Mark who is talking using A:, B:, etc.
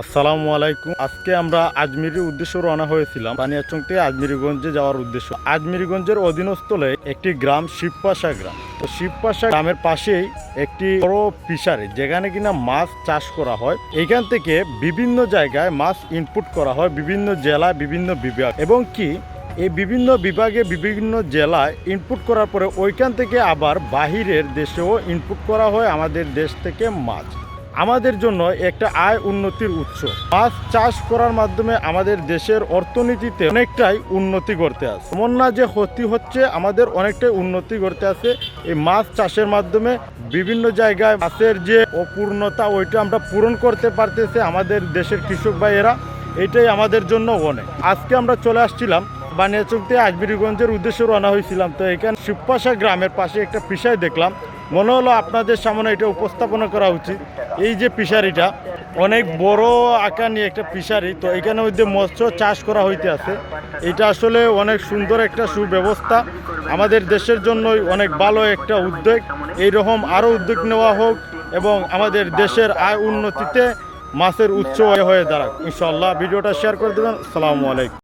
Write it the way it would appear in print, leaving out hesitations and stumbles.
A: আসসালামু আলাইকুম। আজকে আমরা আজমিরের উদ্দেশ্যে রওনা হয়েছিলাম। বানিয়াচং থেকে আজমিরগঞ্জে যাওয়ার উদ্দেশ্য। আজমিরগঞ্জের অধীনস্থলে একটি গ্রাম শিবপাশা গ্রাম। তো শিবপাশা গ্রামের পাশেই একটি বড় ফিশারি, যেখানে কিনা মাছ চাষ করা হয়। এখান থেকে বিভিন্ন জায়গায় মাছ ইনপুট করা হয়, বিভিন্ন জেলায় বিভিন্ন বিভাগ, এবং কি এই বিভিন্ন বিভাগে বিভিন্ন জেলায় ইনপুট করার পরে ওইখান থেকে আবার বাহিরের দেশেও ইনপুট করা হয় আমাদের দেশ থেকে মাছ। আমাদের জন্য একটা আয় উন্নতির উৎস। মাছ চাষ করার মাধ্যমে আমাদের দেশের অর্থনীতিতে অনেকটাই উন্নতি করতে আছে। এমন না যে ক্ষতি হচ্ছে, আমাদের অনেকটাই উন্নতি করতে আছে এই মাছ চাষের মাধ্যমে। বিভিন্ন জায়গায় মাছের যে অপূর্ণতা ওইটা আমরা পূরণ করতে পারতেছে আমাদের দেশের কৃষক ভাইয়েরা। এটাই আমাদের জন্য অনেক। আজকে আমরা চলে আসছিলাম বানিয়াচং থেকে আজমিরগঞ্জের উদ্দেশ্যে রওনা হয়েছিলাম। তো এখানে শিবপাশা গ্রামের পাশে একটা ফিশারি দেখলাম, মনে হলো আপনাদের সামনে এটা উপস্থাপনা করা উচিত। এই যে ফিশারিটা অনেক বড় আকার নিয়ে একটা ফিশারি, তো এখানে মধ্যে মৎস্য চাষ করা হইতে আছে। এটা আসলে অনেক সুন্দর একটা সুব্যবস্থা, আমাদের দেশের জন্যই অনেক ভালো একটা উদ্যোগ। এইরকম আরও উদ্যোগ নেওয়া হোক এবং আমাদের দেশের আয় উন্নতিতে মাছের উৎস হয়ে দাঁড়াক ইনশাআল্লাহ। ভিডিওটা শেয়ার করে দেবেন। আসসালামু আলাইকুম।